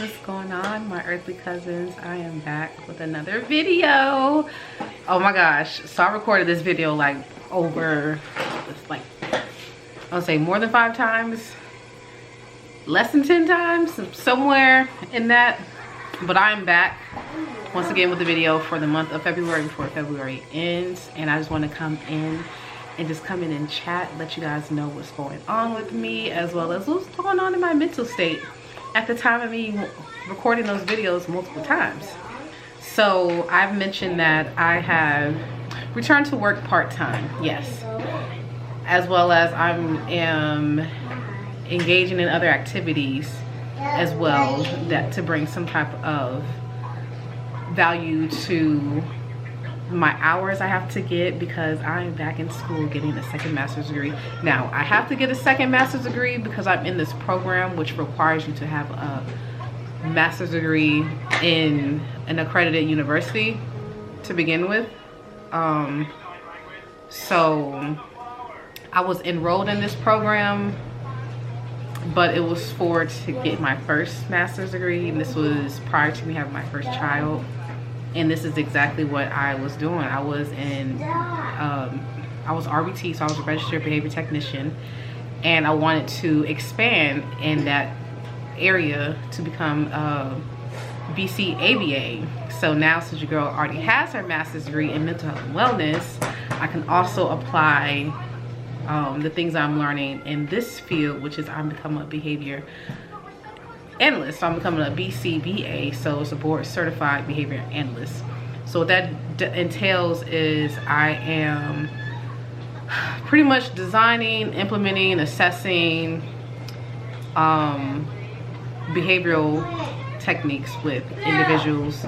What's going on, my earthly cousins? I am back with another video. Oh my gosh, so I recorded this video like over, I'll say more than 5 times, less than 10 times, somewhere in that. But I'm back once again with the video for the month of February before February ends, and I just want to come in and chat, let you guys know what's going on with me, as well as what's going on in my mental state at the time of me recording those videos multiple times. So I've mentioned that I have returned to work part-time, yes, as well as I am engaging in other activities as well, that to bring some type of value to my hours I have to get, because I'm back in school getting a second master's degree. Now I have to get a second master's degree because I'm in this program which requires you to have a master's degree in an accredited university to begin with. So I was enrolled in this program, but it was to get my first master's degree, and this was prior to me having my first child. And this is exactly what I was doing. I was RBT, so I was a registered behavior technician, and I wanted to expand in that area to become a BC ABA. So now, since your girl already has her master's degree in mental health and wellness, I can also apply the things I'm learning in this field, which is I'm becoming a behavior analyst. So I'm becoming a BCBA, so it's a board certified behavior analyst. So what that entails is I am pretty much designing, implementing, assessing behavioral techniques with individuals.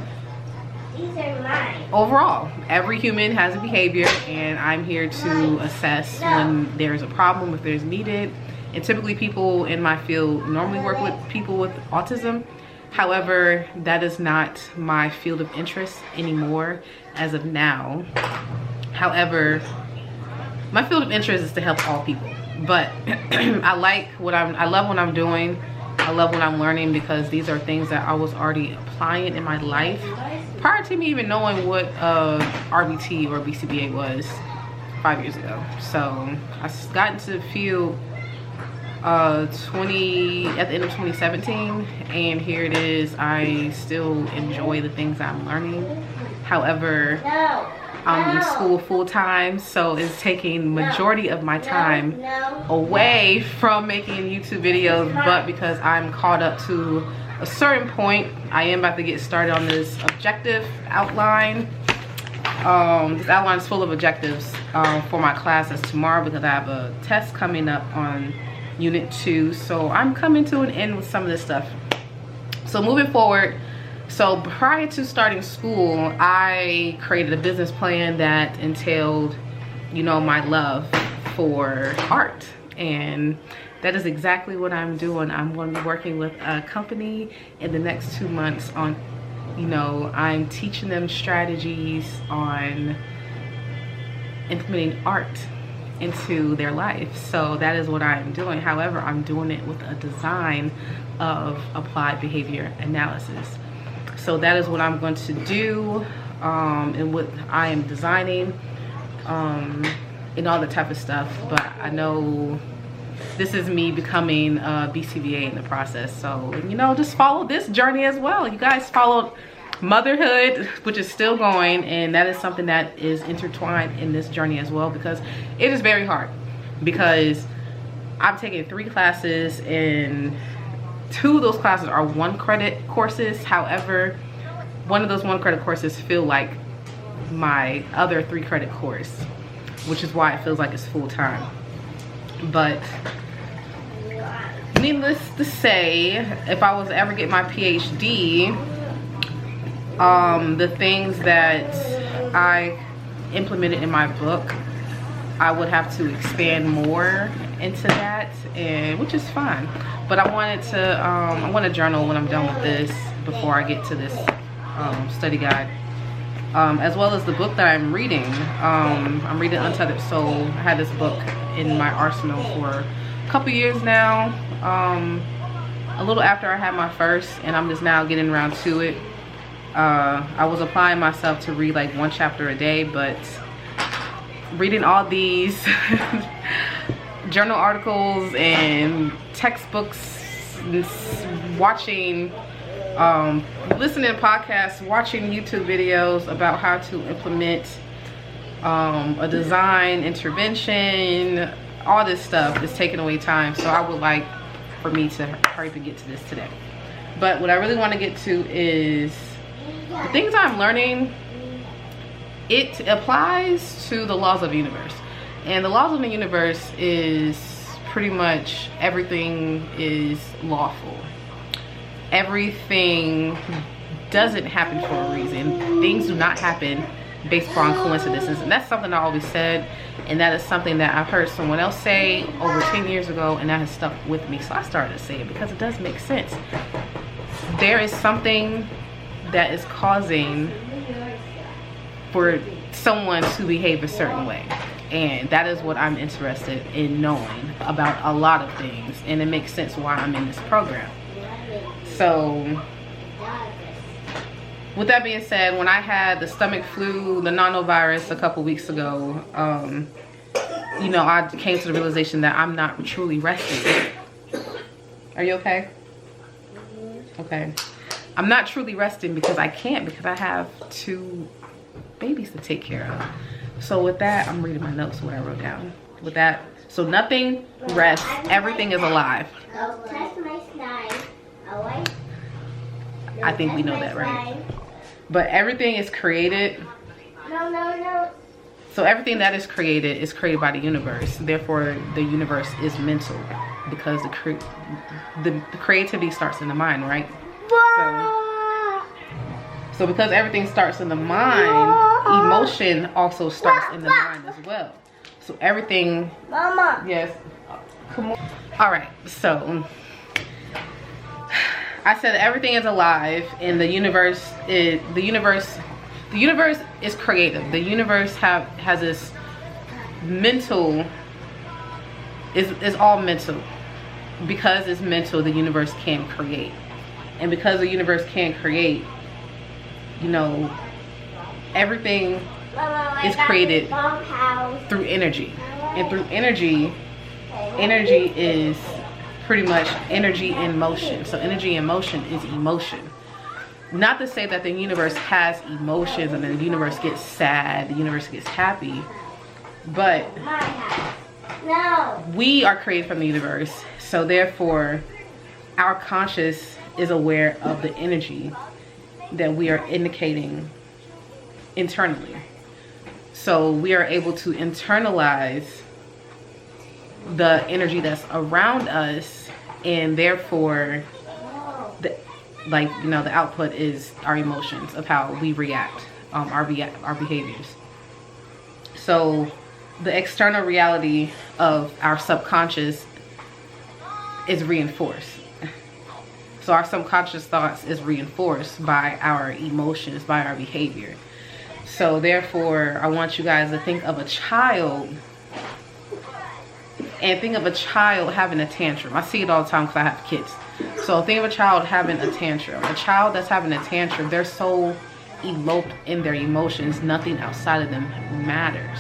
Overall, every human has a behavior, and I'm here to assess when there's a problem, if there's needed. And typically people in my field normally work with people with autism. However, that is not my field of interest anymore as of now. However, my field of interest is to help all people. But I love what I'm doing. I love what I'm learning, because these are things that I was already applying in my life prior to me even knowing what RBT or BCBA was 5 years ago. So I got into the field at the end of 2017, and here it is. I still enjoy the things I'm learning. However, I'm in school full-time, so it's taking majority of my time away from making YouTube videos. But because I'm caught up to a certain point, I am about to get started on this objective outline. This outline is full of objectives for my classes tomorrow, because I have a test coming up on Unit 2. So I'm coming to an end with some of this stuff. So moving forward, so prior to starting school, I created a business plan that entailed, you know, my love for art, and that is exactly what I'm doing. I'm going to be working with a company in the next 2 months on, you know, I'm teaching them strategies on implementing art into their life. So that is what I'm doing. However, I'm doing it with a design of applied behavior analysis. So that is what I'm going to do, and what I am designing, and all the type of stuff. But I know this is me becoming a BCBA in the process. So, you know, just follow this journey as well. You guys followed motherhood, which is still going, and that is something that is intertwined in this journey as well, because it is very hard, because I'm taking 3 classes, and 2 of those classes are 1 credit courses. However, one of those 1 credit courses feel like my other 3 credit course, which is why it feels like it's full-time. But needless to say, if I was to ever get my PhD, the things that I implemented in my book, I would have to expand more into that, and which is fine. But I want to journal when I'm done with this, before I get to this study guide, as well as the book that I'm reading. I'm reading Untethered Soul. I had this book in my arsenal for a couple years now. a little after I had my first, and I'm just now getting around to it. I was applying myself to read like 1 chapter a day, but reading all these journal articles and textbooks, watching, listening to podcasts, watching YouTube videos about how to implement a design intervention, all this stuff is taking away time. So I would like for me to hurry to get to this today. But what I really want to get to is the things I'm learning. It applies to the laws of the universe, and the laws of the universe is pretty much everything is lawful. Everything doesn't happen for a reason. Things do not happen based upon coincidences, and that's something I always said, and that is something that I've heard someone else say over 10 years ago, and that has stuck with me. So I started to say it because it does make sense. There is something that is causing for someone to behave a certain way, and that is what I'm interested in knowing about a lot of things, and it makes sense why I'm in this program. So with that being said, when I had the stomach flu, the nanovirus a couple weeks ago, you know, I came to the realization that I'm not truly resting. Are you okay? Okay. I'm not truly resting because I can't, because I have 2 babies to take care of. So with that, I'm reading my notes, what I wrote down. With that, so nothing rests, everything is alive. I think we know that, right? But everything is created. No. So everything that is created by the universe. Therefore, the universe is mental, because the creativity starts in the mind, right? So because everything starts in the mind, emotion also starts in the mind as well. So everything. Mama. Yes. Come on. All right. So I said everything is alive, and the universe is creative. The universe has this mental. Is all mental. Because it's mental, the universe can create. And because the universe can create, you know, everything is created through energy. And through energy is pretty much energy in motion. So energy in motion is emotion. Not to say that the universe has emotions and the universe gets sad, the universe gets happy, but we are created from the universe. So therefore, our conscious is aware of the energy that we are indicating internally. So we are able to internalize the energy that's around us, and therefore the output is our emotions of how we react, our behaviors. So the external reality of our subconscious is reinforced. So our subconscious thoughts is reinforced by our emotions, by our behavior. So therefore, I want you guys to think of a child, and think of a child having a tantrum. I see it all the time because I have kids. So think of a child having a tantrum. A child that's having a tantrum, they're so eloped in their emotions, nothing outside of them matters.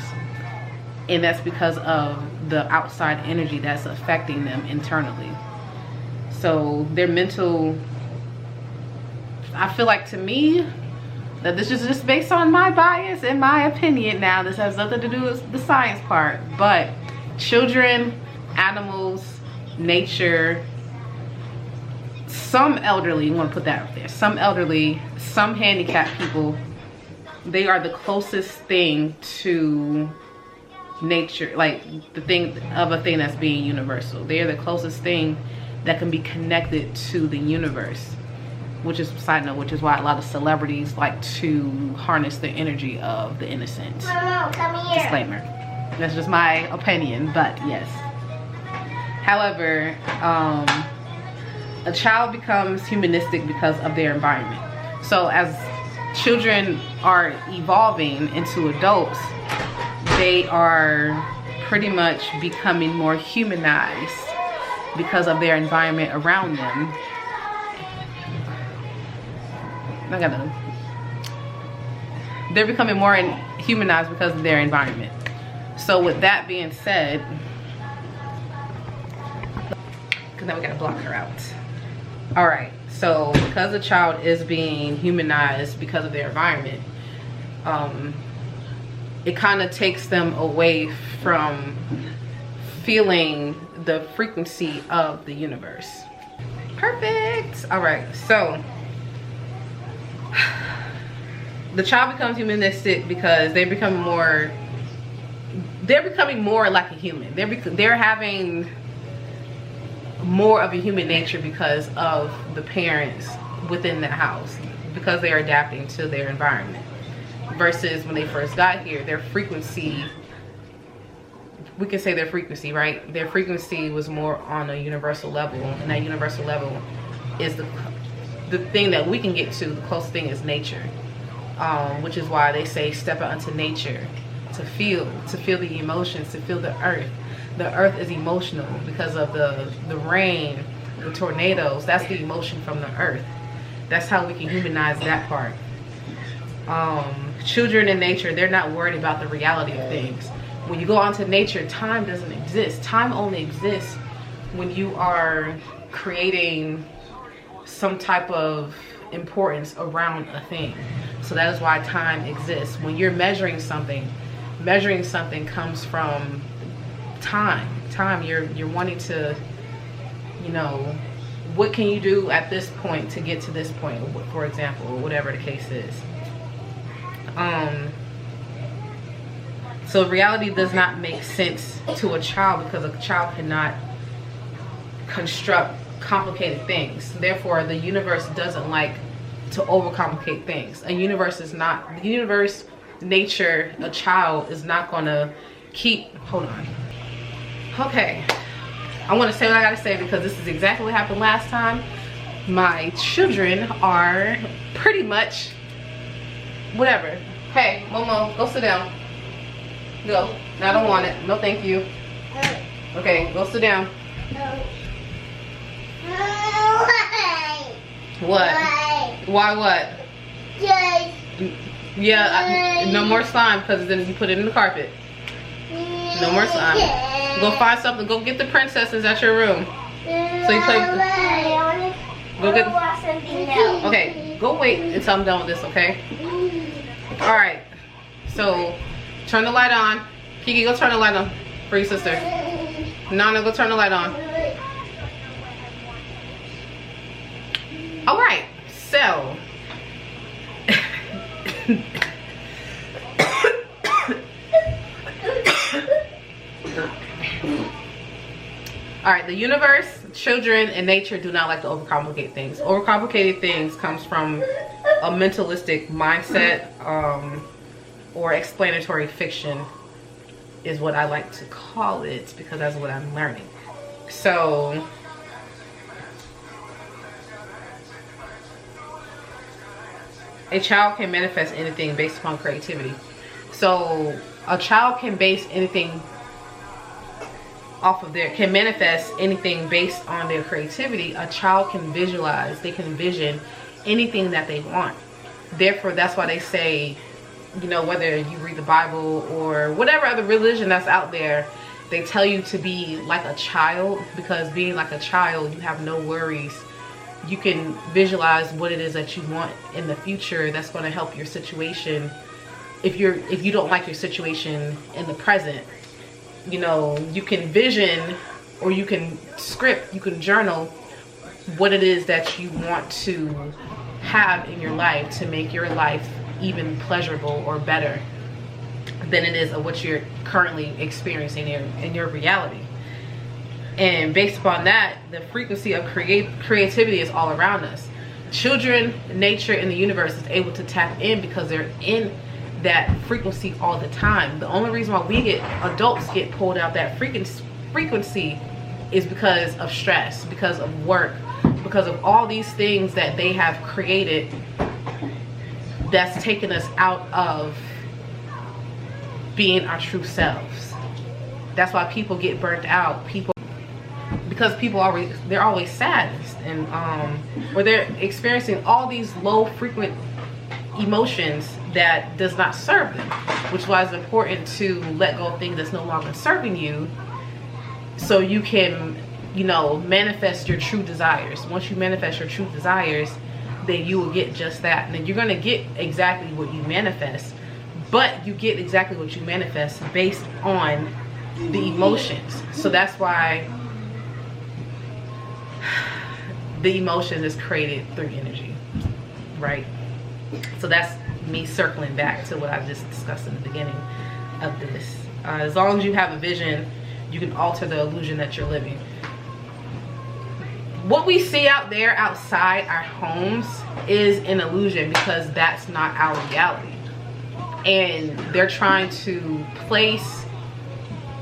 And that's because of the outside energy that's affecting them internally. So their mental, I feel like, to me, that this is just based on my bias and my opinion now. This has nothing to do with the science part. But children, animals, nature, some elderly, I'm gonna put that up there. Some elderly, some handicapped people, they are the closest thing to nature, like the thing of a thing that's being universal. They are the closest thing that can be connected to the universe, which is, side note, which is why a lot of celebrities like to harness the energy of the innocent. Mama, come here. Disclaimer. That's just my opinion, but yes. However, a child becomes humanistic because of their environment. So as children are evolving into adults, they are pretty much becoming more humanized because of their environment around them. They're becoming more humanized because of their environment. So with that being said, because now we gotta block her out. All right, so because the child is being humanized because of their environment, it kind of takes them away from feeling the frequency of the universe. Perfect. All right, so the child becomes humanistic because they're becoming more like a human. They're having more of a human nature because of the parents within the house, because they're adapting to their environment. Versus when they first got here, their frequency, we can say their frequency, right? Their frequency was more on a universal level, and that universal level is the thing that we can get to. The closest thing is nature, which is why they say step out into nature to feel the emotions, to feel the earth. The earth is emotional because of the rain, the tornadoes. That's the emotion from the earth. That's how we can humanize that part. Children in nature, they're not worried about the reality of things. When you go out into nature, time doesn't exist. Time only exists when you are creating some type of importance around a thing. So that is why time exists. When you're measuring something comes from time. You're wanting to, you know, what can you do at this point to get to this point, for example, or whatever the case is. So reality does not make sense to a child because a child cannot construct complicated things. Therefore, the universe doesn't like to overcomplicate things. The universe, nature, a child is not gonna keep, hold on. Okay, I wanna say what I gotta say because this is exactly what happened last time. My children are pretty much whatever. Hey, Momo, go sit down. Go. I don't want it. No, thank you. Okay, go sit down. What? Why what? Yeah, no more slime because then you put it in the carpet. No more slime. Go find something. Go get the princesses at your room. So you play. Go get. Okay, go wait until I'm done with this, okay? All right. So turn the light on. Kiki, go turn the light on for your sister. Nana, go turn the light on. All right. So. All right, the universe, children, and nature do not like to overcomplicate things. Overcomplicated things comes from a mentalistic mindset, or explanatory fiction is what I like to call it because that's what I'm learning. So a child can manifest anything based upon creativity. So a child can base anything can manifest anything based on their creativity. A child can visualize, they can envision anything that they want. Therefore, that's why they say, you know, whether you read the Bible or whatever other religion that's out there, they tell you to be like a child, because being like a child, you have no worries. You can visualize what it is that you want in the future that's going to help your situation. If you don't like your situation in the present, you know, you can vision, or you can script, you can journal what it is that you want to have in your life to make your life even pleasurable or better than it is of what you're currently experiencing in your reality. And based upon that, the frequency of creativity is all around us. Children, nature, and the universe is able to tap in because they're in that frequency all the time. The only reason why adults get pulled out that frequency is because of stress, because of work, because of all these things that they have created that's taken us out of being our true selves. That's why people get burnt out. because they're always sad, and or they're experiencing all these low frequent emotions that does not serve them, which is why it's important to let go of things that's no longer serving you, so you can, you know, manifest your true desires. Once you manifest your true desires, then you will get just that, and then you're going to get exactly what you manifest. But you get exactly what you manifest based on the emotions. So that's why the emotions is created through energy, right? So that's me circling back to what I just discussed in the beginning of this. As long as you have a vision, you can alter the illusion that you're living. What we see out there outside our homes is an illusion, because that's not our reality. And they're trying to place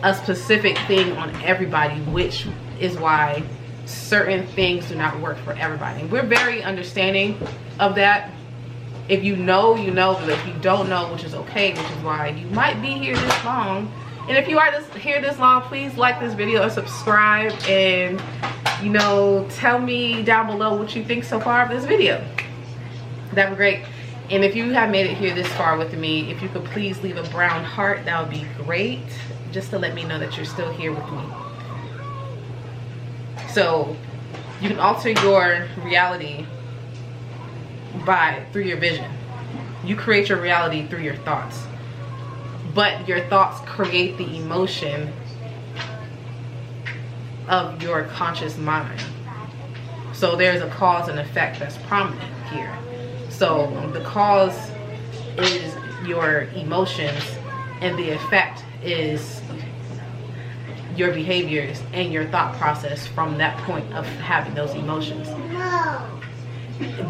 a specific thing on everybody, which is why certain things do not work for everybody. And we're very understanding of that. If you know, you know. But if you don't know, which is okay, which is why you might be here this long. And if you are here this long, please like this video and subscribe, and, you know, tell me down below what you think so far of this video. That would be great. And if you have made it here this far with me, if you could please leave a brown heart, that would be great, just to let me know that you're still here with me. So you can alter your reality through your vision. You create your reality through your thoughts, but your thoughts create the emotion of your conscious mind. So there's a cause and effect that's prominent here. So the cause is your emotions, and the effect is your behaviors and your thought process from that point of having those emotions,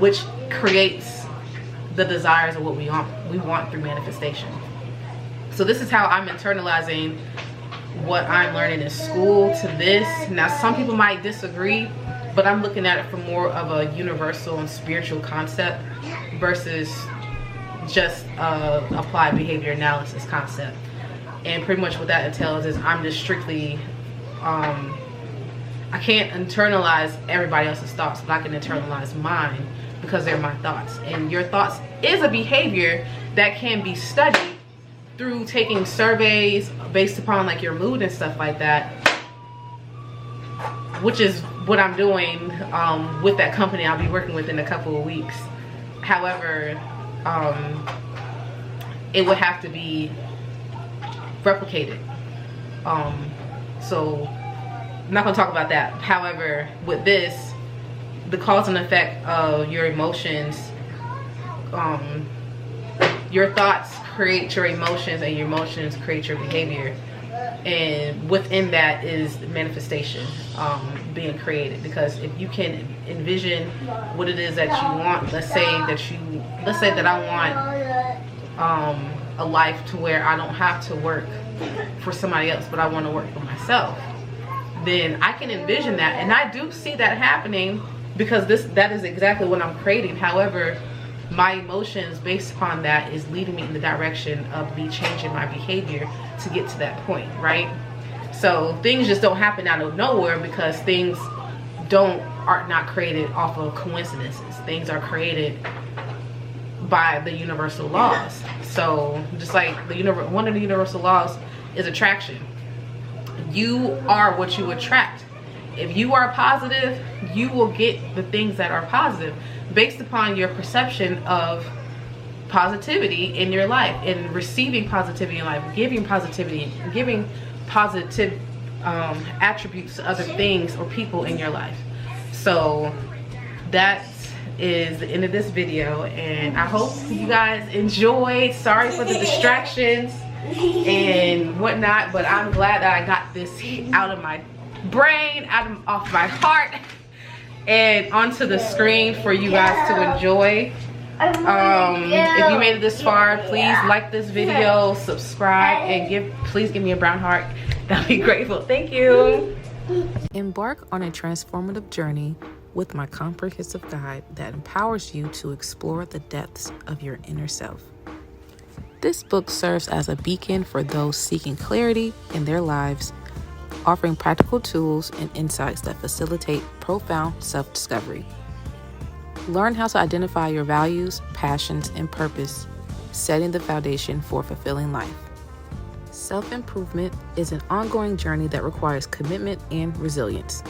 which creates the desires of what we want through manifestation. So this is how I'm internalizing what I'm learning in school to this. Now, some people might disagree, but I'm looking at it from more of a universal and spiritual concept versus just applied behavior analysis concept. And pretty much what that entails is I'm just strictly, I can't internalize everybody else's thoughts, but I can internalize mine, because they're my thoughts. And your thoughts is a behavior that can be studied through taking surveys based upon like your mood and stuff like that, which is what I'm doing with that company I'll be working with in a couple of weeks. However, it would have to be replicated. So I'm not gonna talk about that. However, with this, the cause and effect of your emotions, your thoughts create your emotions, and your emotions create your behavior, and within that is manifestation being created. Because if you can envision what it is that you want, let's say that I want a life to where I don't have to work for somebody else, but I want to work for myself, then I can envision that, and I do see that happening, because that is exactly what I'm creating. However, my emotions based upon that is leading me in the direction of me changing my behavior to get to that point, right? So things just don't happen out of nowhere, because things are not created off of coincidences. Things are created by the universal laws. So just like one of the universal laws is attraction. You are what you attract. If you are positive, you will get the things that are positive based upon your perception of positivity in your life, and receiving positivity in life, giving positivity, giving positive attributes to other things or people in your life. So that is the end of this video, and I hope you guys enjoyed. Sorry for the distractions and whatnot, but I'm glad that I got this out of my brain, off my heart, and onto the screen for you guys to enjoy. If you made it this far, please like this video, subscribe, and please give me a brown heart. That'd be grateful. Thank you. Embark on a transformative journey with my comprehensive guide that empowers you to explore the depths of your inner self. This book serves as a beacon for those seeking clarity in their lives, offering practical tools and insights that facilitate profound self-discovery. Learn how to identify your values, passions, and purpose, setting the foundation for a fulfilling life. Self-improvement is an ongoing journey that requires commitment and resilience.